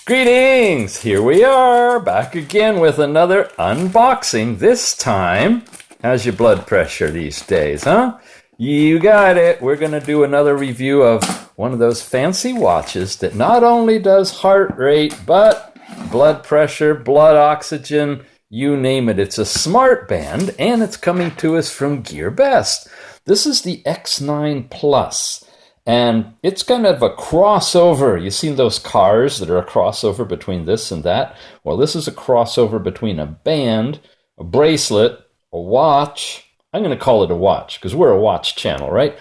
Greetings! Here we are, back again with another unboxing. This time, how's your blood pressure these days, huh? You got it. We're going to do another review of one of those fancy watches that not only does heart rate, but blood pressure, blood oxygen, you name it. It's a smart band, and it's coming to us from Gearbest. This is the X9 Plus. And it's kind of a crossover. You've seen those cars that are a crossover between this and that? Well, this is a crossover between a band, a bracelet, a watch. I'm going to call it a watch because we're a watch channel, right?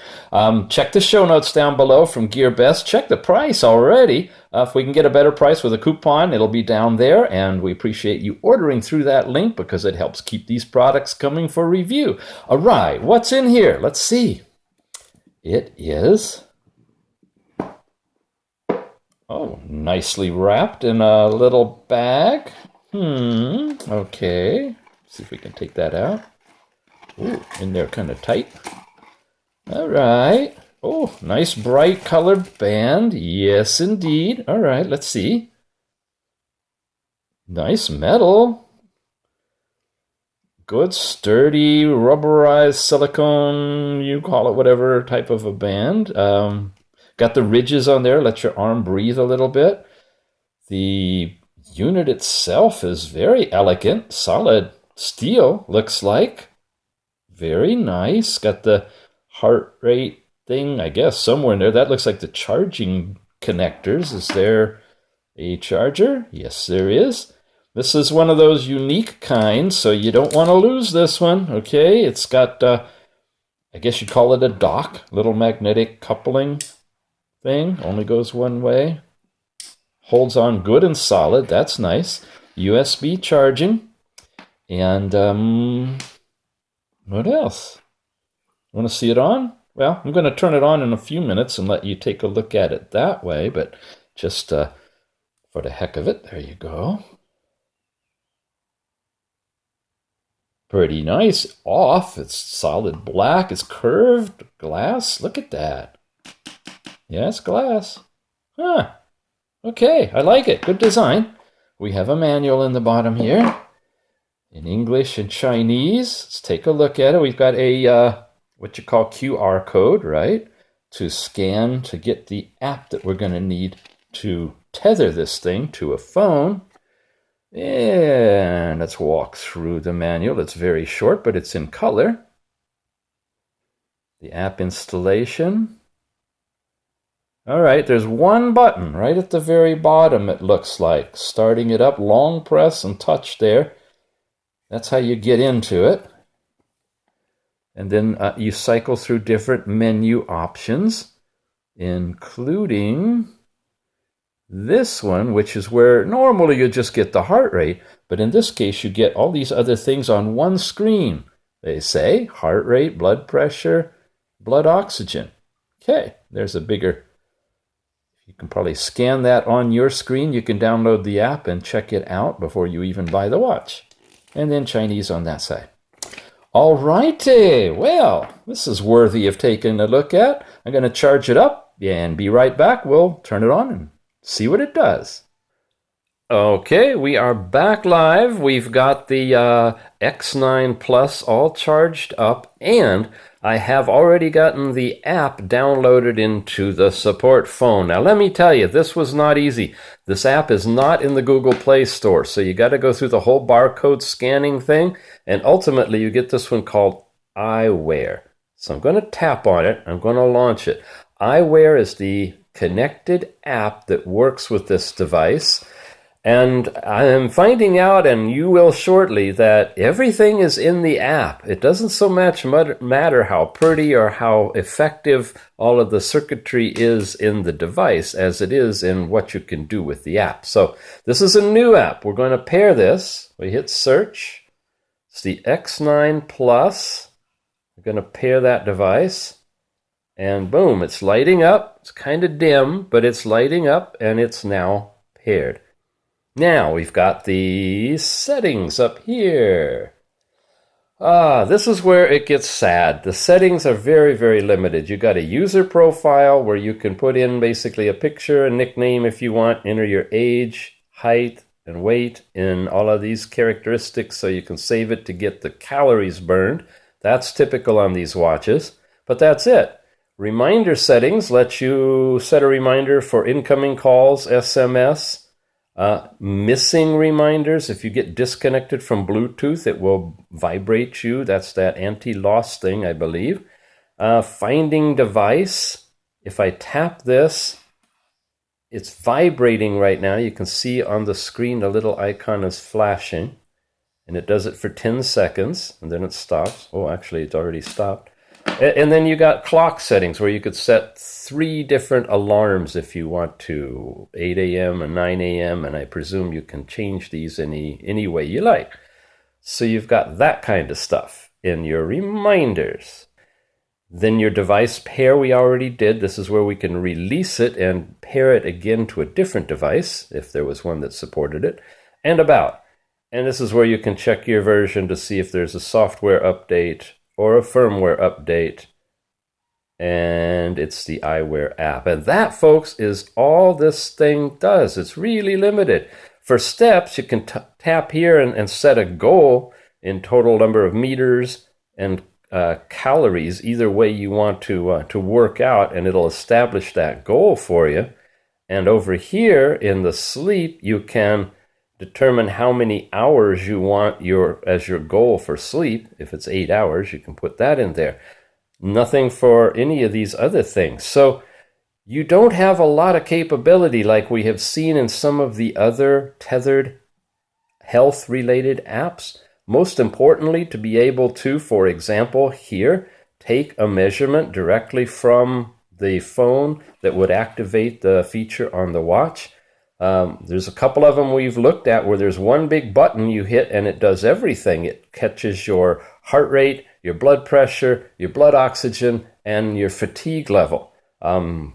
Check the show notes down below from Gearbest. Check the price already. If we can get a better price with a coupon, it'll be down there. And we appreciate you ordering through that link because it helps keep these products coming for review. All right, what's in here? Let's see. It is... oh, nicely wrapped in a little bag. Okay. See if we can take that out. Ooh, in there kind of tight. All right. Oh, nice bright colored band. Yes, indeed. All right, let's see. Nice metal. Good, sturdy, rubberized silicone, you call it whatever type of a band. Got the ridges on there, let your arm breathe a little bit. The unit itself is very elegant, solid steel, looks like. Very nice. Got the heart rate thing, I guess, somewhere in there. That looks like the charging connectors. Is there a charger? Yes, there is. This is one of those unique kinds, so you don't want to lose this one, okay? It's got, I guess you'd call it a dock, little magnetic coupling thing, only goes one way. Holds on good and solid, that's nice. USB charging. And what else? Want to see it on? Well, I'm going to turn it on in a few minutes and let you take a look at it that way, but just for the heck of it, there you go. Pretty nice. Off, it's solid black, it's curved glass. Look at that. Yes, glass. Huh. Okay, I like it. Good design. We have a manual in the bottom here in English and Chinese. Let's take a look at it. We've got a, what you call QR code, right? To scan to get the app that we're going to need to tether this thing to a phone. And let's walk through the manual. It's very short, but it's in color. The app installation. All right, there's one button right at the very bottom, it looks like. Starting it up, long press and touch there. That's how you get into it. And then you cycle through different menu options, including this one, which is where normally you just get the heart rate, but in this case you get all these other things on one screen. They say heart rate, blood pressure, blood oxygen. Okay, there's a bigger... you can probably scan that on your screen. You can download the app and check it out before you even buy the watch. And then Chinese on that side. All righty. Well, this is worthy of taking a look at. I'm going to charge it up and be right back. We'll turn it on and see what it does. Okay, we are back live. We've got the X9 Plus all charged up, and I have already gotten the app downloaded into the support phone. Now, let me tell you, this was not easy. This app is not in the Google Play Store, so you got to go through the whole barcode scanning thing, and ultimately you get this one called iWear. So I'm going to tap on it. I'm going to launch it. iWear is the connected app that works with this device. And I am finding out, and you will shortly, that everything is in the app. It doesn't so much matter how pretty or how effective all of the circuitry is in the device as it is in what you can do with the app. So this is a new app. We're going to pair this. We hit search. It's the X9 Plus. We're going to pair that device. And boom, it's lighting up. It's kind of dim, but it's lighting up, and it's now paired. Now we've got the settings up here. This is where it gets sad. The settings are very, very limited. You got a user profile where you can put in basically a picture, a nickname if you want, enter your age, height, and weight in all of these characteristics, so you can save it to get the calories burned. That's typical on these watches, but that's it. Reminder settings let you set a reminder for incoming calls, SMS, missing reminders. If you get disconnected from Bluetooth, it will vibrate you. That's that anti-loss thing, I believe. Finding device. If I tap this, it's vibrating right now. You can see on the screen the little icon is flashing, and it does it for 10 seconds, and then it stops. Oh, actually, it's already stopped. And then you got clock settings where you could set 3 different alarms if you want to, 8 a.m. and 9 a.m., and I presume you can change these any way you like. So you've got that kind of stuff in your reminders. Then your device pair we already did. This is where we can release it and pair it again to a different device, if there was one that supported it. And about. And this is where you can check your version to see if there's a software update or a firmware update. And it's the iWear app. And that, folks, is all this thing does. It's really limited. For steps, you can tap here and set a goal in total number of meters and calories, either way you want to work out, and it'll establish that goal for you. And over here in the sleep, you can determine how many hours you want as your goal for sleep. If it's 8 hours, you can put that in there. Nothing for any of these other things. So you don't have a lot of capability like we have seen in some of the other tethered health-related apps. Most importantly, to be able to, for example, here, take a measurement directly from the phone that would activate the feature on the watch. There's a couple of them we've looked at where there's one big button you hit and it does everything. It catches your heart rate, your blood pressure, your blood oxygen, and your fatigue level.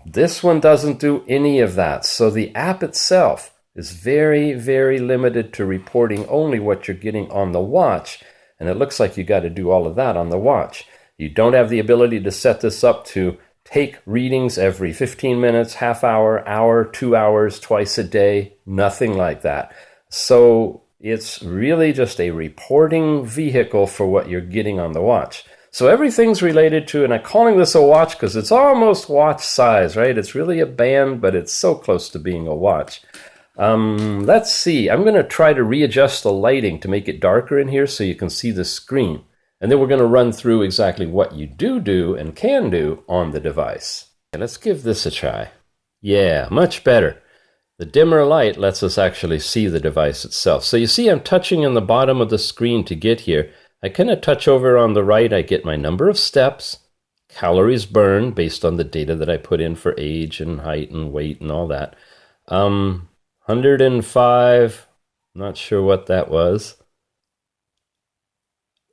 This one doesn't do any of that. So the app itself is very, very limited to reporting only what you're getting on the watch. And it looks like you got to do all of that on the watch. You don't have the ability to set this up to take readings every 15 minutes, half hour, 2 hours, twice a day, nothing like that. So it's really just a reporting vehicle for what you're getting on the watch. So everything's related to, and I'm calling this a watch because it's almost watch size, right? It's really a band, but it's so close to being a watch. Let's see. I'm going to try to readjust the lighting to make it darker in here so you can see the screen. And then we're going to run through exactly what you do and can do on the device. Let's give this a try. Yeah, much better. The dimmer light lets us actually see the device itself. So you see I'm touching on the bottom of the screen to get here. I kind of touch over on the right. I get my number of steps, calories burned based on the data that I put in for age and height and weight and all that. 105, not sure what that was.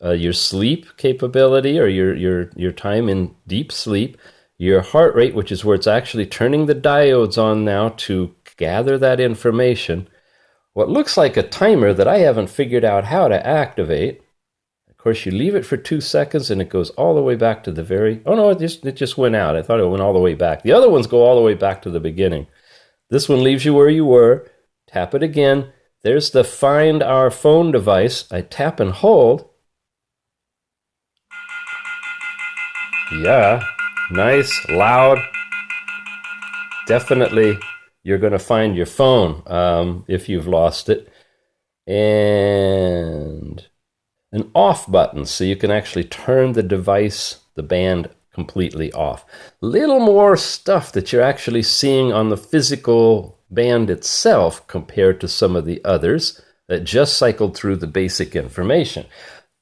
Your sleep capability, or your time in deep sleep, your heart rate, which is where it's actually turning the diodes on now to gather that information. What looks like a timer that I haven't figured out how to activate. Of course, you leave it for 2 seconds and it goes all the way back to the very... Oh no, it just went out. I thought it went all the way back. The other ones go all the way back to the beginning. This one leaves you where you were. Tap it again. There's the Find Our Phone device. I tap and hold. Yeah, nice, loud. Definitely, you're going to find your phone if you've lost it. And an off button, so you can actually turn the device, the band, completely off. Little more stuff that you're actually seeing on the physical band itself compared to some of the others that just cycled through the basic information.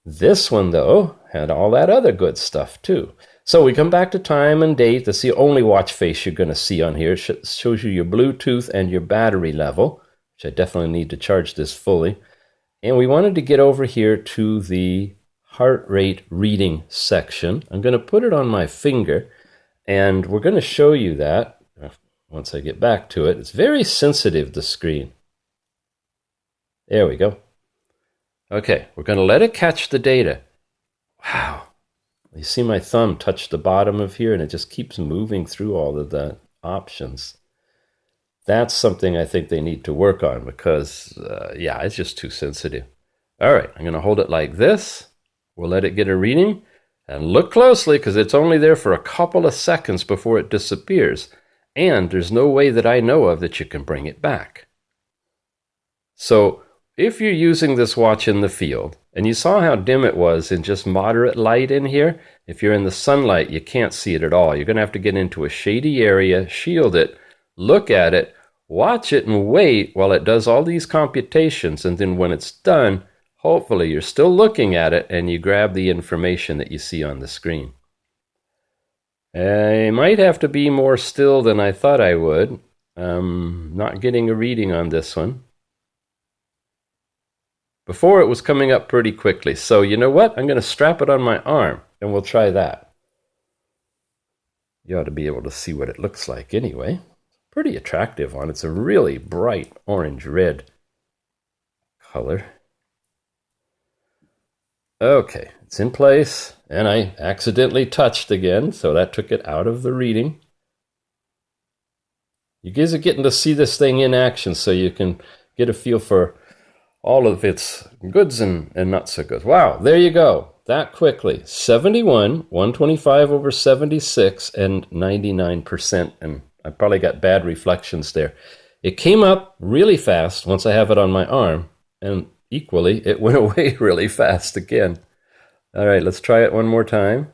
This one, though, had all that other good stuff, too. So we come back to time and date. That's the only watch face you're going to see on here. It shows you your Bluetooth and your battery level, which I definitely need to charge this fully. And we wanted to get over here to the heart rate reading section. I'm going to put it on my finger, and we're going to show you that once I get back to it. It's very sensitive, the screen. There we go. Okay, we're going to let it catch the data. Wow. You see my thumb touch the bottom of here, and it just keeps moving through all of the options. That's something I think they need to work on because, yeah, it's just too sensitive. All right, I'm going to hold it like this. We'll let it get a reading. And look closely because it's only there for a couple of seconds before it disappears. And there's no way that I know of that you can bring it back. So if you're using this watch in the field, and you saw how dim it was in just moderate light in here, if you're in the sunlight, you can't see it at all. You're going to have to get into a shady area, shield it, look at it, watch it, and wait while it does all these computations. And then when it's done, hopefully you're still looking at it and you grab the information that you see on the screen. I might have to be more still than I thought I would. Not getting a reading on this one. Before it was coming up pretty quickly. So you know what? I'm going to strap it on my arm and we'll try that. You ought to be able to see what it looks like anyway. Pretty attractive one. It's a really bright orange-red color. Okay, it's in place, and I accidentally touched again, so that took it out of the reading. You guys are getting to see this thing in action, so you can get a feel for all of its goods and not so good. Wow, there you go. That quickly. 71, 125 over 76, and 99%, and I probably got bad reflections there. It came up really fast once I have it on my arm, and equally, it went away really fast again. All right, let's try it one more time.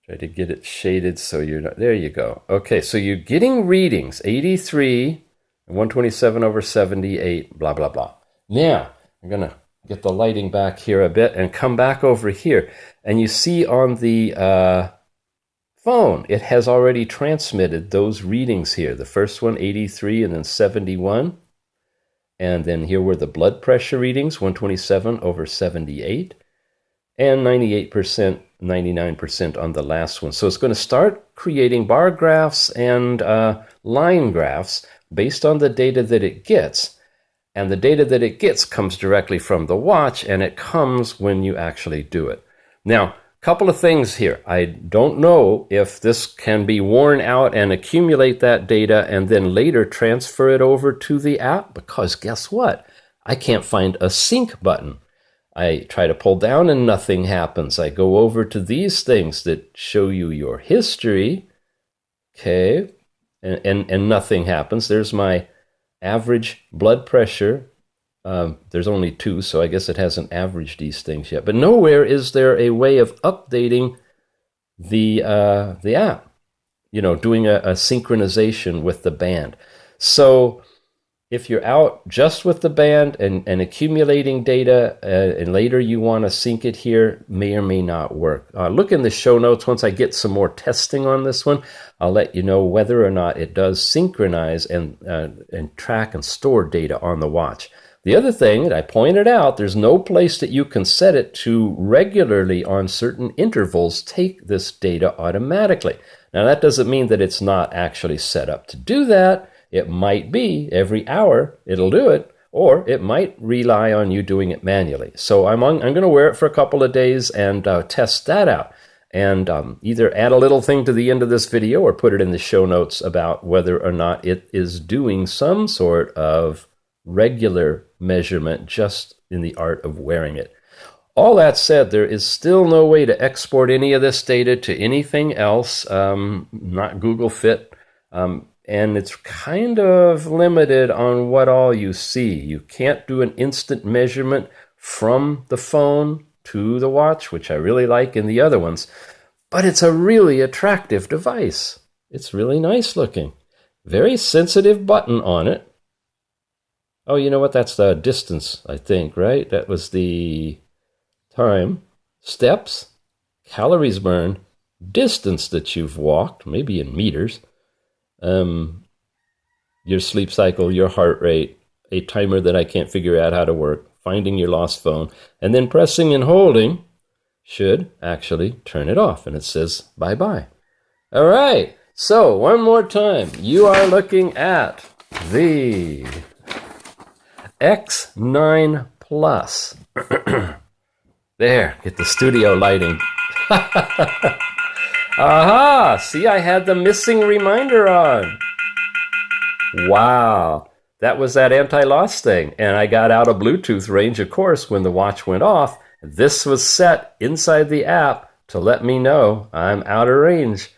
Try to get it shaded so you're not... There you go. Okay, so you're getting readings, 83, 127 over 78, blah, blah, blah. Now, I'm going to get the lighting back here a bit and come back over here. And you see on the phone, it has already transmitted those readings here. The first one, 83, and then 71. And then here were the blood pressure readings, 127 over 78, and 98%, 99% on the last one. So it's going to start creating bar graphs and line graphs based on the data that it gets. And the data that it gets comes directly from the watch, and it comes when you actually do it. Now, couple of things here. I don't know if this can be worn out and accumulate that data and then later transfer it over to the app, because guess what? I can't find a sync button. I try to pull down and nothing happens. I go over to these things that show you your history, okay, and nothing happens. There's my average blood pressure. There's only 2, so I guess it hasn't averaged these things yet. But nowhere is there a way of updating the app, you know, doing a synchronization with the band. So if you're out just with the band and accumulating data, and later you want to sync it here, may or may not work. Look in the show notes. Once I get some more testing on this one, I'll let you know whether or not it does synchronize and track and store data on the watch. The other thing that I pointed out, there's no place that you can set it to regularly on certain intervals take this data automatically. Now that doesn't mean that it's not actually set up to do that. It might be every hour it'll do it, or it might rely on you doing it manually. So I'm going to wear it for a couple of days and test that out. And either add a little thing to the end of this video or put it in the show notes about whether or not it is doing some sort of regular measurement just in the art of wearing it. All that said, there is still no way to export any of this data to anything else, not Google Fit, and it's kind of limited on what all you see. You can't do an instant measurement from the phone to the watch, which I really like in the other ones, but it's a really attractive device. It's really nice looking. Very sensitive button on it. Oh, you know what? That's the distance, I think, right? That was the time, steps, calories burned, distance that you've walked, maybe in meters, your sleep cycle, your heart rate, a timer that I can't figure out how to work, finding your lost phone, and then pressing and holding should actually turn it off, and it says bye-bye. All right, so one more time. You are looking at the X9 Plus. There, get the studio lighting. Aha! See, I had the missing reminder on. Wow. That was that anti-loss thing. And I got out of Bluetooth range, of course, when the watch went off. This was set inside the app to let me know I'm out of range.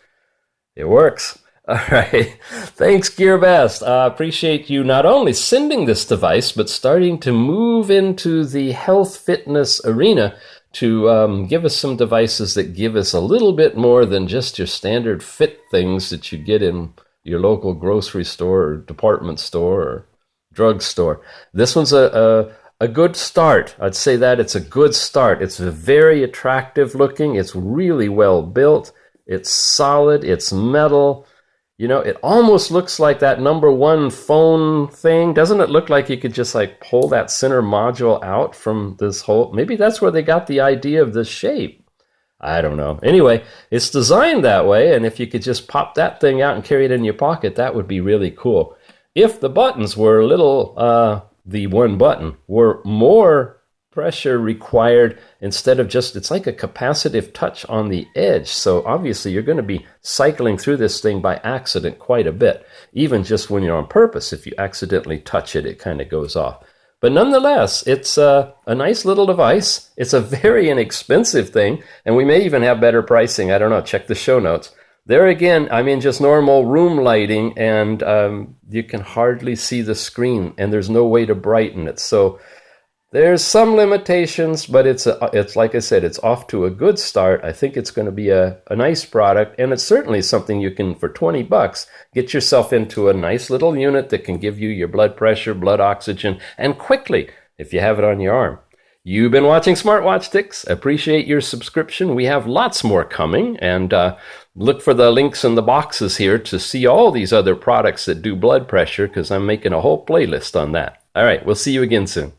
It works. All right. Thanks, Gearbest. I appreciate you not only sending this device, but starting to move into the health fitness arena to give us some devices that give us a little bit more than just your standard fit things that you get in your local grocery store or department store or drugstore. This one's a good start. I'd say that it's a good start. It's very attractive looking. It's really well built. It's solid. It's metal. You know, it almost looks like that #1 phone thing. Doesn't it look like you could just like pull that center module out from this whole... Maybe that's where they got the idea of the shape. I don't know. Anyway, it's designed that way, and if you could just pop that thing out and carry it in your pocket, that would be really cool. If the buttons were a little, the one button, were more pressure required instead of just, it's like a capacitive touch on the edge. So obviously you're going to be cycling through this thing by accident quite a bit. Even just when you're on purpose, if you accidentally touch it, it kind of goes off. But nonetheless, it's a nice little device. It's a very inexpensive thing, and we may even have better pricing. I don't know. Check the show notes. There again, I mean, just normal room lighting, and you can hardly see the screen, and there's no way to brighten it. So there's some limitations, but it's like I said, it's off to a good start. I think it's going to be a nice product, and it's certainly something you can, for $20, get yourself into a nice little unit that can give you your blood pressure, blood oxygen, and quickly if you have it on your arm. You've been watching SmartWatch Tics. Appreciate your subscription. We have lots more coming, and look for the links in the boxes here to see all these other products that do blood pressure, because I'm making a whole playlist on that. All right, we'll see you again soon.